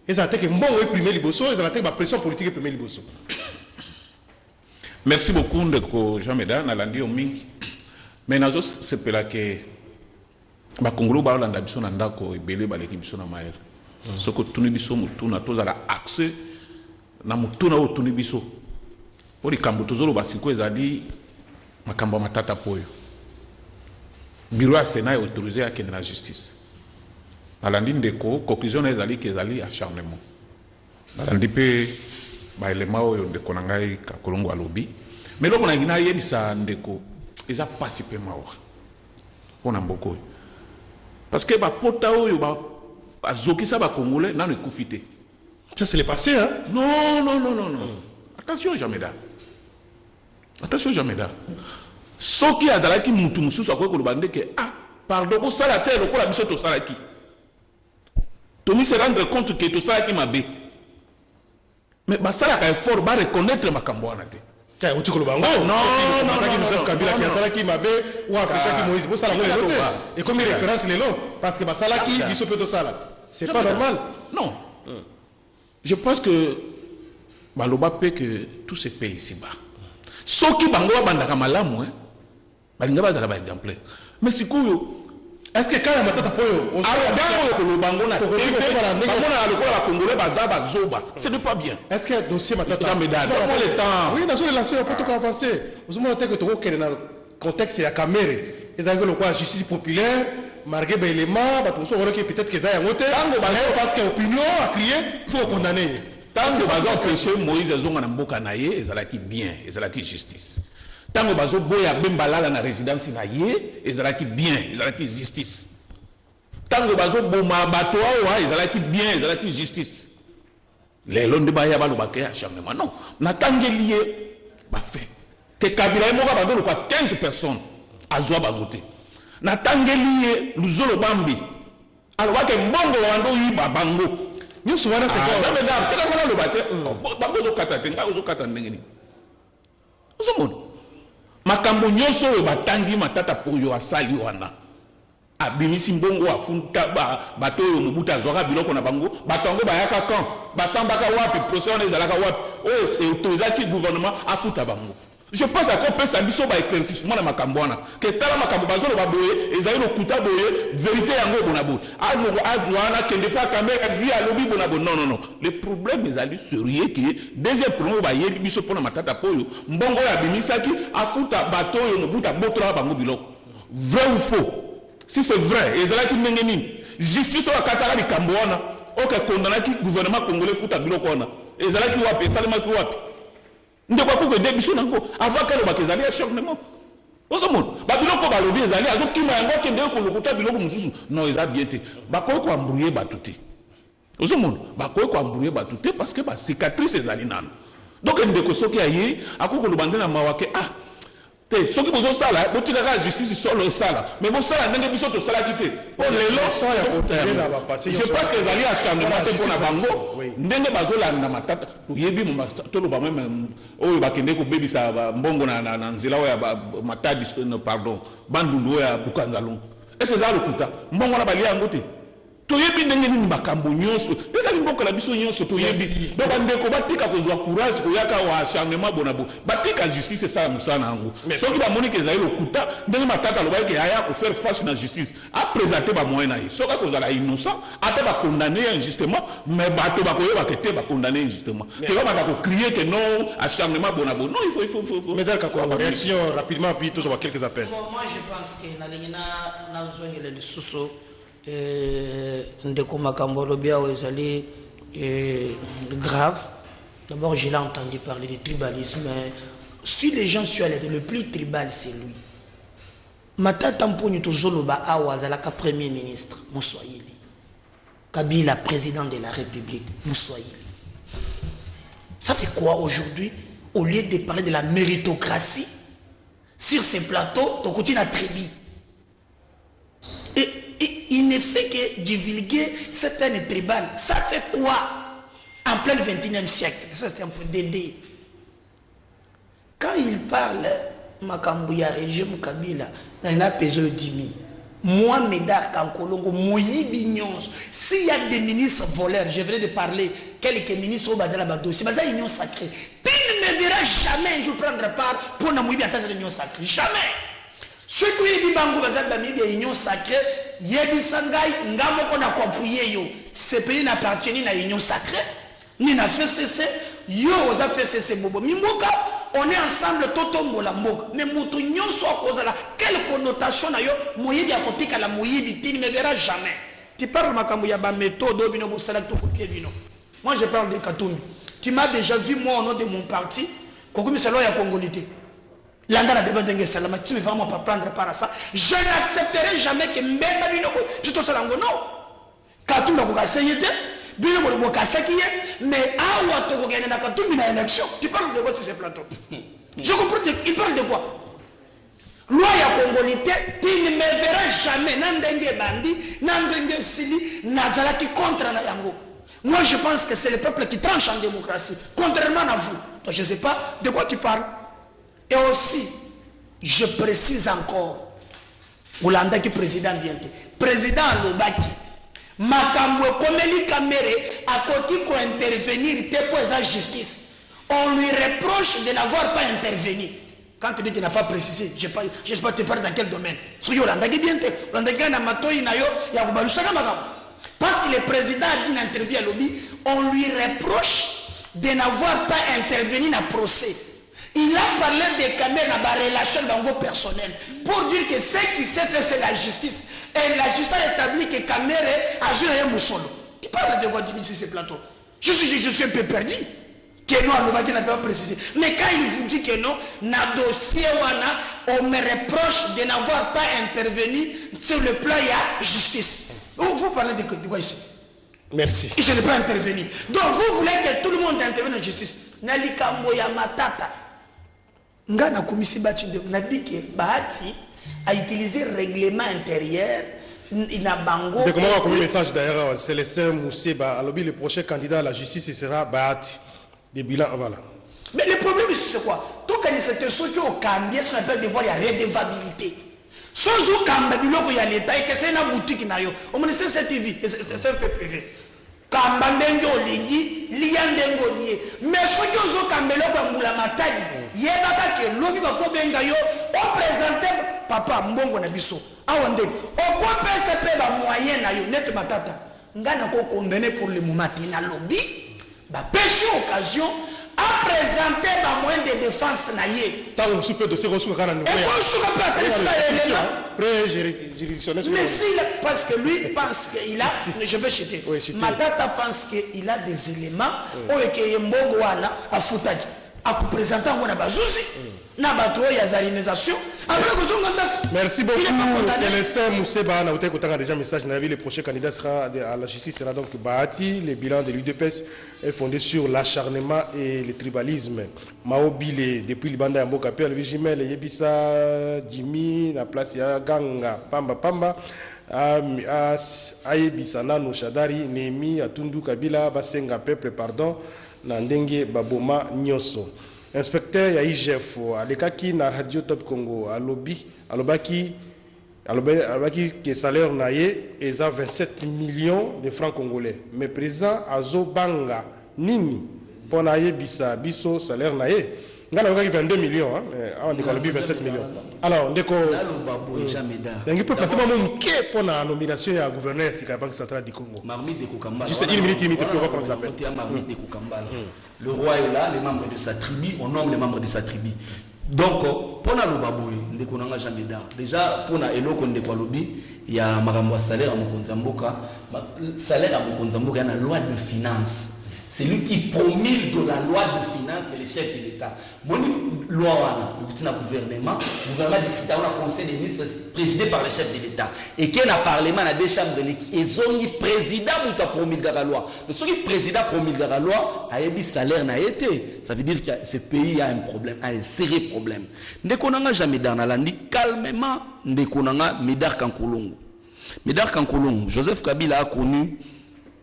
et ça attaque mbongo primer liboso et ça attaque ba pression politique primer liboso. Merci beaucoup Ndeko Jean-Meda nalandi mingi mais nazo sepela ke ba Congolo ba olanda biso na ndako ebele ba leki biso na maere soko tuni biso mutuna tozala accès na mutuna o tuni biso oli kambo tozolo basiko ezali makambo matata poyo bureau ya Sénat est autorisé à kende na justice nalandi ndeko conclusion ezali ke ezali acharnement nalandi pe ba elema oyo ndeko na ngai ka kolongo alobi mais loko na ngina yebisa ndeko eza pasi pe mawa pona mboko parce que ba pota oyo ba azokisa ba congolais nanu ekufite ça c'est le passé hein. Non attention Jameda soki azalaki mutu mususu akoki koloba ndeke pardon ko sala te lokola biso to salaki tomi se rendre compte que to salaki mabe. Mais basala ka effort ba reconnaître makambo wana te. Tiens, uti koloba ngo. Non, Joseph Kabila qui asala ki mabe ou apesha ki Moïse. Bo sala ngo lote. Et comme référence lelo parce que basala ki biso peut to sala. C'est pas normal. Non. Je pense que baloba pe que tout se paye ici-bas. Soki bango bandaka malamu balinga bazala ba exemplaire. Mais sikuyo est-ce que quand la matata poyo ce n'est pas bien. Est-ce que dossier matata oui dans le lancé pour tout avancer vous montrez que tout dans le contexte il y a caméra ils ont le quoi justice populaire marqué ben élément peut-être que ça y a monté parce que opinion a crié faut condamner tant que bazon péché Moïse zonga na mboka na ye ezalaki bien ezalaki justice. Tant que bazo boya bembalala na résidence na ye ezalaki bien ezalaki justice. tango bazo boma bato awa ezalaki bien ezalaki justice lelo nde baya balobaka acharnement non natangeli ye bafe te Kabila ye moko bando lokwa 15 personnes azwa bango te natangeli ye luzolo bambi alobaka mbongo bando yiba bango nyonso wana jamais da tela wana lobate bango zokata te nga ozokata ndenge nini ozomona makambo nyonso oyo batangi matata poyo asali wana abimisi mbongo afunta bato oyo mobuta azwaka biloko na bango bato yango bayaka kan basambaka wapi procès wana ezalaka wapi oyo autorisaki gouvernement afuta bango. Je pense à quoi peut s'abisso ba éclaircissement na makambo wana ke tala makambo bazolo baboye ezali lokuta boye vérité yango bonabo adwana kende pa caméra via lobby bonabo non le problème ezali sérieux que deuxième problème ba yebi biso pona matata poyo mbongo ya bimisaki afuta bato yo mobuta botra bango biloko vrai ou faux. Si c'est vrai ezalaki ndenge nini justice o kataka likambo wana oke condamnaki gouvernement congolais futa biloko wana ezalaki wapi esalemaki wapi ndeko ko de biso nango avant que le bakezali acharnement osomon ba biloko ba lobi ezali azokima yango kende ko lokuta biloko mususu non eza bien te bakoy ko embrouiller batuté osomon bakoy ko embrouiller batuté parce que ba cicatrice ezali nano donc ndeko soki ayi akoko lobande na mawake te soki bozo sala botika ka justice solo sala mais bon sala ndenge biso to sala kité pour les lots je pense que ezali acharnement te pona bango ndenge bazolanda matata toyebi mo toloba même oyo bakende ko bebisa mbongo na nzela oya matadi pardon bandundu oya bukanzalon est-ce ça lokuta mbongo na bali yango te toyebi ndenge nini makambo nyonso ezali mboka na biso nyonso toyebi donc ndeko batika kozwa courage koyaka wa acharnement bonabo batika justice ça musana yango soki ba monique ezali lokuta ndenge matata loba ke aya ko faire face na justice a présenter ba moyen na ye soka kozala innocent ata ba condamner injustement mais bato ba koyeba ke te ba condamner injustement te ba ko crier que non acharnement bonabo non il faut mais d'accord quoi réaction rapidement puis tous on va quelques appels. Moi je pense que na lingina na zongele de suso ndeko makambo lobia ezali grave. D'abord je l'ai entendu parler de tribalisme, mais si les gens sont allés, le plus tribal c'est lui. Matata mponi tozoloba awa azalaka premier ministre Moussouayili, Kabila président de la République Moussouayili. Ça fait quoi aujourd'hui? Au lieu de parler de la méritocratie sur ces plateaux, on continue à tribu. Et il ne fait que divulguer cette haine tribale. Ça fait quoi en plein 21e siècle? C'est un peu d'aider. Quand il parle, Makambouya régime Kabila, il y a pesé 10 000. Moi, Médard Kankolongo, s'il y a des ministres voleurs, je venais de parler, quelques ministres au Bazar Abado, c'est Bazar Union Sacrée. Tu ne me verras jamais, je prendrai part pour la mouille à l'Union Sacrée. Jamais. Ce qui est dit, Bango Bazar Bami, de l'Union Sacrée, Yebi Sangai, Ngamo qu'on a compris, ce pays n'appartient à l'Union Sacrée, ni n'a fait cesser, yo osa fait cesser Bobo. Mimoka, on est ensemble, Toto Molambo, mais Moutou Nyon soit causé là, quelle connotation n'a yo, Mouyedi à côté qu'à la Mouyedi, tu ne me verras jamais. Tu parles Makamouya méthode, Bino Boussalak, Tokopié Bino. Moi je parle de Katoumi. Tu m'as déjà vu, moi, au nom de mon parti, Kokoumi Salo ya Congolité. L'angara de Bandengue Salama, tu ne vas pas prendre part à ça. Je n'accepterai jamais que Mbemba Bino, je te salango, non. Katoumi n'a essayé de. Mais à tu une élection. Tu parles de quoi sur ces plateaux? Je comprends, il parle de quoi? Loi ya Congolité, tu ne me verras jamais. Nandenge Bandi, Nandenge Sili, Nazala qui contre la Yango. Moi je pense que c'est le peuple qui tranche en démocratie, contrairement à vous. Donc je ne sais pas de quoi tu parles. Et aussi, je précise encore, Oulanda qui président bientôt. Président Lobaki. Makambo Komeli Kamere a côté pour intervenir pour la justice. On lui reproche de n'avoir pas intervenu. Quand tu dis qu'il n'a pas précisé, je ne sais pas te parler dans quel domaine. Parce que le président a dit dans l'interview à Lobby, on lui reproche de n'avoir pas intervenu dans le procès. Il a parlé des caméras dans la relation personnelle pour dire que ce qui s'est fait, c'est la justice. Et la justice a établi que Kamere a joué un moussolo. Tu parles de quoi sur ces plateaux? Je suis un peu perdu. Que non, on n'a pas précisé. Mais quand il vous dit que non, dans le dossier, on me reproche de n'avoir pas intervenu sur le plan de la justice. Vous parlez de quoi ici? Merci. Je ne peux pas intervenir. Donc vous voulez que tout le monde intervienne en justice. Nalikambo ya matata. Ngana komisi bati de nabi que Bahati a utilisé règlement intérieur ina bango. Comment on a commis message d'ailleurs Célestin Mousseba à le prochain candidat à la justice ce sera Bahati. Des bilans voilà. Mais le problème c'est quoi? Tout quand c'est ceux qui ont cambié ce qu'on appelle devoir la redevabilité. Sans aucun biloko ya l'état et que c'est une boutique na yo. On me c'est TV, c'est un fait privé. Kamba ndenge olingi liya ndenge olie mais soki ozokambela okambula matali yebaka ke lobi bakobenga yo opresente papa mbongo na biso awa ndenge okopesa mpe bamoyen na yo nete matata nga nakokondene pour le moment te na lobi bapesi occasion à présenter ba moyen de défense na ye tant on peut dossier reçu kana nous et qu'on souka pas mais s'il parce que lui pense qu'il a je vais chuter matata pense qu'il a des éléments oyo mbongo wana afutaki akupresenter ngona bazuzi na bato ya zalinisation après que merci beaucoup Célestin Mousseba na uté kotanga déjà message na vie le prochain candidat sera à la justice sera donc Bahati. Le bilan de l'UDPS est fondé sur l'acharnement et le tribalisme. Maobile depuis Libanda Mboka Père le Vigimel Yebisa Jimmy na place ya Ganga Pamba Ayebisa Nano Shadari Nemi Atundu Kabila Basenga peuple pardon na ndenge baboma nyoso. Inspecteur ya IGF alekaki na Radio Top Congo alobaki que salaire naye est à 27 millions de francs congolais mais président azobanga nini pona yebisa biso salaire naye ngana alobaki 22 millions on dit alobi 27 millions alors ndeko ngi peut passer mon ke pona nomination ya gouverneur sika banque centrale du Congo Marmite de Kokambala juste une minute pour reprendre ça Marmite de Kokambala le roi est là les membres de sa tribu on nomme les membres de sa tribu donc pour na lobaboy ndeko nanga jamais d'art déjà pour na eloko ndeko lobi il y a makambo salaire à Mokonzamboka salaire à Mokonzamboka na loi de finances. C'est lui qui promulgue la loi de finances, c'est le chef de l'État. Mon loi, il y a un gouvernement discute à un conseil des ministres présidé par le chef de l'État. Et qu'il y a un parlement, il y a des chambres de l'équipe. Et il y a un président qui a promulgué la loi. Donc, si le président promulgue la loi, il y a un salaire n'a été. Ça veut dire que ce pays a un problème, a un sérieux problème. Nous n'avons jamais dans la dit calmement, nous avons Médard Kankolongo. Médard Kankolongo, Joseph Kabila a connu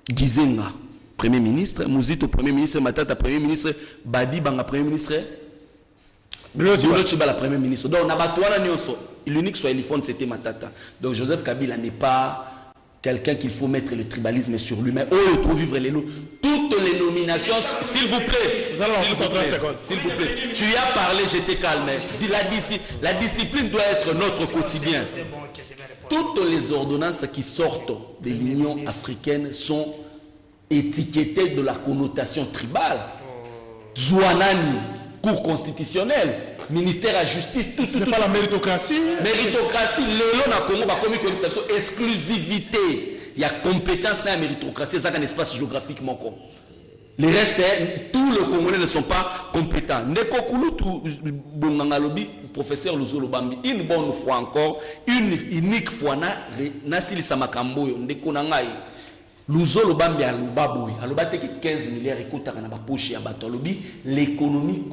Gizenga. Premier ministre, Mouzito Premier ministre, Matata Premier ministre, Badi Banga Premier ministre, Chiba la Premier ministre. Donc, l'unique soit Elifone, c'était Matata. Donc, Joseph Kabila n'est pas quelqu'un qu'il faut mettre le tribalisme sur lui. Mais il faut vivre les lots. Toutes les nominations, s'il vous plaît, s'il vous plaît, tu y as parlé, j'étais calme. La discipline doit être notre quotidien. Toutes les ordonnances qui sortent de l'Union africaine sont étiqueté de la connotation tribale. Zouanani, Cour constitutionnelle, ministère à justice, tout c'est pas la méritocratie. Méritocratie, le na Congo va commis connotation exclusivité. Il y a compétence dans la méritocratie, c'est un espace géographiquement con. Les restes, tous les Congolais ne sont pas compétents. Nekokulu tout Bongangalobi, professeur Luzolo Bambi, une bonne fois encore, une unique fois na sili samakambo ndekonangai. Luzolo Bambi a Lubaboui, a Lubate qui 15 milliards écoute à la poche à Batolobi, l'économie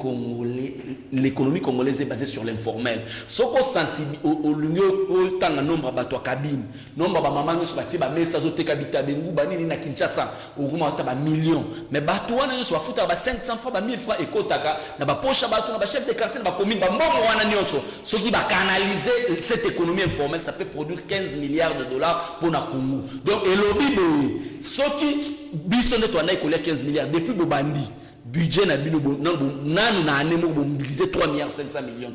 congolaise est basée sur l'informel. Ce qu'on sensibilise au lieu autant de nombre de bateaux cabine, nombre de mamans sur bâti, mais ça zote kabita bengu, bani na Kinshasa, au moins à millions. Mais bateau on a soit foutu à 500 francs, 1000 francs écoute à na poche à bateau, na chef de quartier, na commune, na on a nyoso. Ce qui va canaliser cette économie informelle, ça peut produire 15 milliards de dollars pour na Congo. Donc et lobby ce qui biso ne toana écolé 15 milliards depuis Bobandi budget na bino nanu na année mo mobiliser 3 milliards 500 millions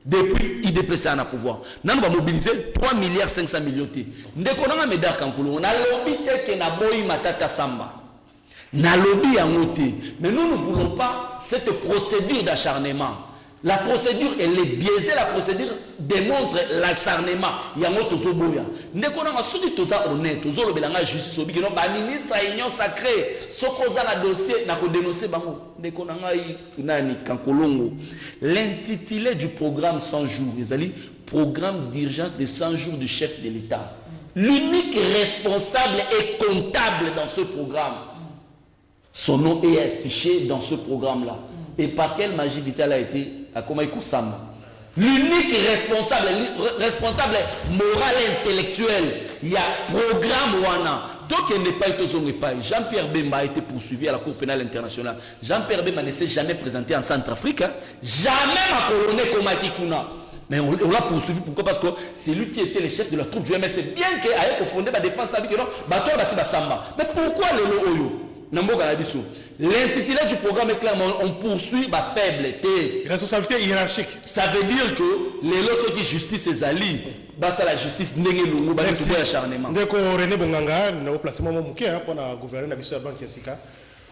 depuis IDPC na pouvoir nanu ba mobiliser 3 milliards 500 millions ndeko na Médard Kankolongo na lobby te que na boyi Matata Samba na lobby yango te mais nous ne voulons pas cette procédure d'acharnement. La procédure, elle est biaisée, la procédure démontre l'acharnement. Il y a un autre zoboya. Ndeko na masudi toza honnête, tozo le belanga justice obi non ba ministre à union sacrée, sokoza na dossier na ko dénoncer bango. Ndeko na ngai nani Kankolongo. L'intitulé du programme 100 jours, les ali programme d'urgence de 100 jours du chef de l'État. L'unique responsable et comptable dans ce programme, son nom est affiché dans ce programme-là. Et par quelle magie Vital a été à Komaïko Samba? L'unique responsable moral et intellectuel, il y a programme Wana. Donc il n'est pas été Jean-Pierre Bemba a été poursuivi à la Cour pénale internationale. Jean-Pierre Bemba ne s'est jamais présenté en Centrafrique. Jamais ma colonie Komaki Kuna. Mais on l'a poursuivi. Pourquoi? Parce que c'est lui qui était le chef de la troupe du ML. C'est bien qu'il ait fondé la défense avec Samba. Mais pourquoi le Oyo? L'intitulé du programme est clairement on poursuit ma faibleté. Responsabilité hiérarchique. Ça veut dire que les lois qui justice ses alliés, c'est la justice n'est pas le acharnement. Dès qu'on René Bonganga, nous avons placé mon mouké pour gouverner la banque Yassika.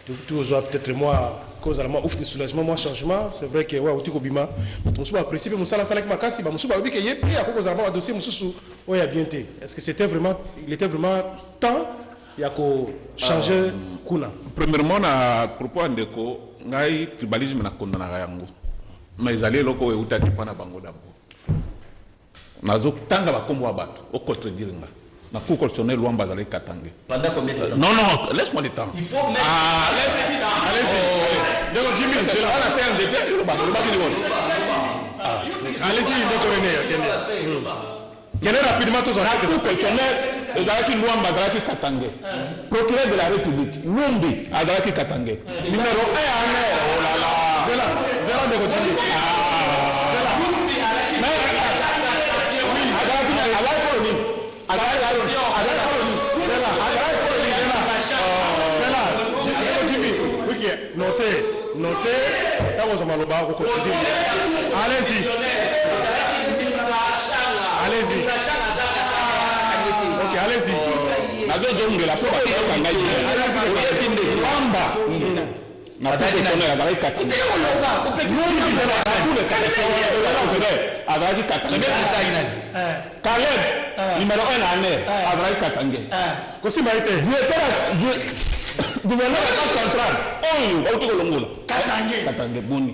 Tout peut-être moi, cause à moi, ouf de soulagement, moi changement. C'est vrai que ouais, au Tikobima, on se apprécier, mais on s'en avec ma casse, on se dit qu'il y a à cause à dossier, on a bien été. Est-ce que c'était vraiment, il était vraiment temps? Il y a qu'à changer kuna. Premièrement, à propos de ko, ngai tribalisme na konda na yango. Mais allez loko e utaki pana bango d'abord. Nazo tanga ba kombo abatu, au contredire nga. Na cour constitutionnelle loi bazale katange. Pendant combien de temps? Non, laisse-moi le temps. Il faut mettre. Allez-y. Donc Jimmy, c'est là la CNDP, allez-y, donc René. Quel est rapidement tout ça? La cour constitutionnelle, Azaraki Luamba, Azaraki Katange. Procureur de la République, Numbi, Azaraki Katange. Numéro 1 à 1. Oh là là. C'est là, de continuer. C'est là. Mais, oui, Azaraki, notez, allez-y. Ok, allez-y. Caleb, numéro 1 à Azraï Katangé. Gouverneur de la Banque centrale. Oh, Katangé, Boni.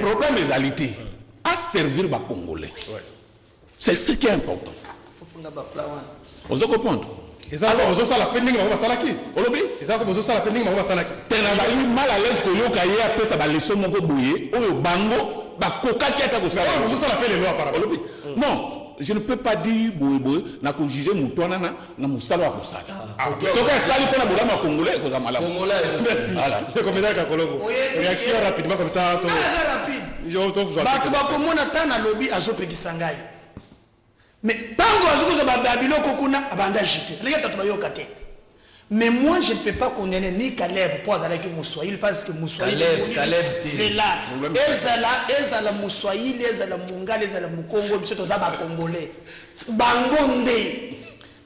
Problème des alités à servir les Congolais. C'est ce qui est important. Vous comprenez? Ils ont besoin de la pending, ils vont faire qui? Ils ont besoin de la pending, ils vont faire qui? Tu as mal à l'aise que yo kaye après ça va laisser mon bouiller. Oh bango, ba coca qui a ta gosse. Ils vont faire les lois par rapport. Non, je ne peux pas dire boye na ko juger mutwana na musala wa kusala. Ce que ça lui pour la congolais ko za malamu. Merci. Voilà. Le commissaire Kakolongo. Réaction rapidement comme ça. Rapide. Je vous en prie. Ba ko mona tana lobby azopekisa ngai. Mais tango azuko ba babilo kokuna abanda jité. Les gars tatu yoka te. Mais moi je ne peux pas condamner ni Caleb pour Azalaki Moussoïl parce que Moussoïl c'est là. Ezala Moussoïl, ezala Mungal, ezala Mukongo, biso toza ba congolais. Bangonde.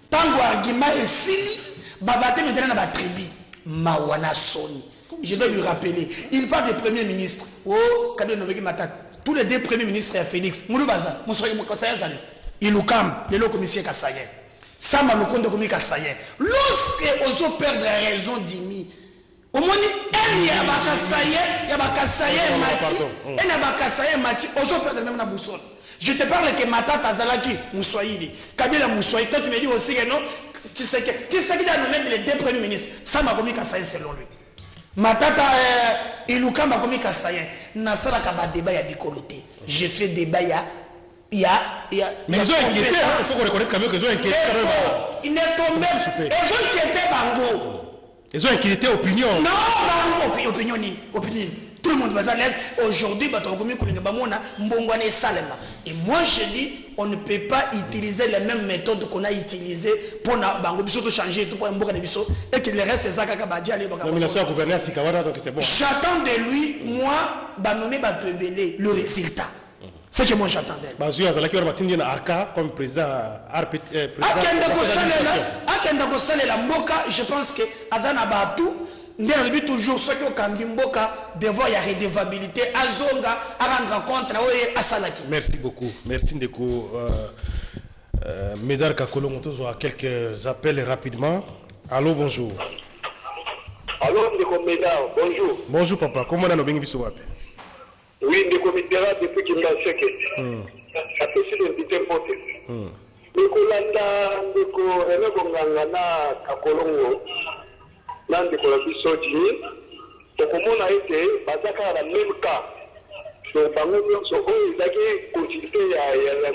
Tango argument esili babate maintenant na ba tribu mawana soni. Je dois lui rappeler, il parle de premier ministre. Oh, Kabila Noveki Matata. Tous les deux premiers ministres Félix, Mouloubaza, Moussoïl Mokosaya Zali. Ilukam, le commissaire Kassaye. Sama Lukondo Komi Kassaye. Lorsque oso perdre raison d'imi, au moins, il y a Bakassaye Mati, il y a Bakassaye Mati, oso perdre même la boussole. Je te parle que Matata Zalaki, Moussoïli, Kabila Moussoïli, toi tu me dis aussi que non, tu sais qu'il a nommé les deux premiers ministres, Sama Komi Kassaye selon lui. Matata Ilukam Komi Kassaye, Nasara Kaba débat ya bikoloté. J'ai fait débat ya. Mais ils ont inquiété, il faut qu'on reconnaisse quand même qu'ils ont inquiété. Ils ne tombent pas. Ils ont inquiété Bango. Ils ont inquiété opinion. Non, Bango, opinion. Tout le monde va à l'aise. Aujourd'hui, et moi je dis, on ne peut pas utiliser les mêmes méthodes qu'on a utilisées pour Bango, surtout changer tout pour Mboka de Bisso, et que le reste c'est ça Kakabadji. Nomination à gouverneur Sikawara, donc c'est bon. J'attends de lui, moi, Banome Batebele, le résultat. C'est ce que moi j'attendais. Bazou Azalaki Orbatindi na Arca comme président Akenda Kosalela Mboka, je pense que Azana Batou, bien le but toujours ceux qui ont cambi Mboka, devoir y a redevabilité, Azonga, à rendre compte à Salaki. Merci beaucoup. Merci Ndeko. Médard Kakolo Montozo a quelques appels rapidement. Allô, bonjour. Alors, Ndeko Médard, bonjour. Bonjour papa, comment on a nos biso wapi? Oui, Ndeko Médard depuis qu'il m'a séqué. Ça peut se l'inviter pour toi. Ndeko Landa, Ndeko René Gongangana, Kakolongo, Ndeko Labiso Dini, donc on a été, Bazaka la même cas. Donc, bango nyonso oyo ezaki continuité ya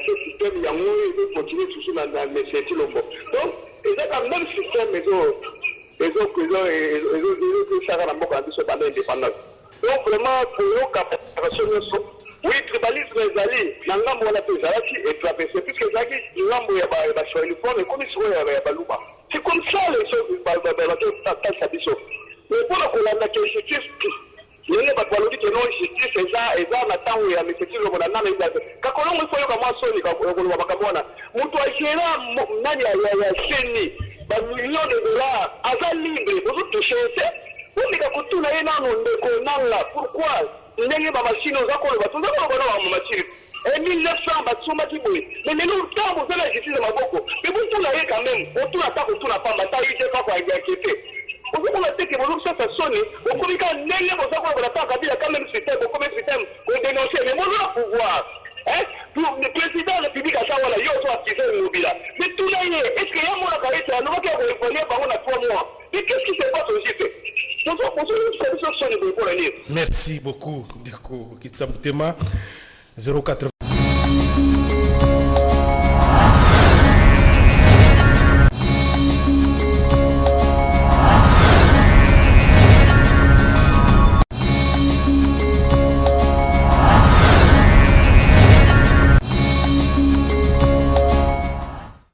ce système yango ezo continue toujours na meseti lombo. Donc ezaka même système ezosaka na mboka na biso banda indépendance. Donc vraiment koyoka préparation nyonso, oui, tribalisme ezali na ngambo wana mpe ezalaki etraverse puisque ezalaki ngambo ya bashoiliforme ekomi sikoyo ya baluba. C'est comme ça les choses batalisa biso. Mais mpona kolandaka justice yene bato balobi ke non justice eza na ntango ya meseti lobo na nana eza kakolongo ifo yoka mwa soni koloba makambo wana moto agera nani ya seni bamillion de dollars aza libre bozotouche te omika kotuna ye nano ndeko nanga pourquoi ndenge bamashine oza koloba toza koloba na bamamashine 1900 basomaki boye mais lelo ntango oza na justice maboko me botuna ye quand même otuna ta kotuna pamba ta ite kaka agiakete okokoma teke bozokosasa soni okomika ndenge boza kola ta kabila quand même système okome système kodénoncer mais boza pouvoir le président de la République a ça, voilà, il y a aussi un mobile. Mais tout là, est-ce qu'il y a un mois à été à nous qui a répondu par on a 3 mois? Mais qu'est-ce qui se passe aussi fait? Merci beaucoup, Deko Kitsamutema. 080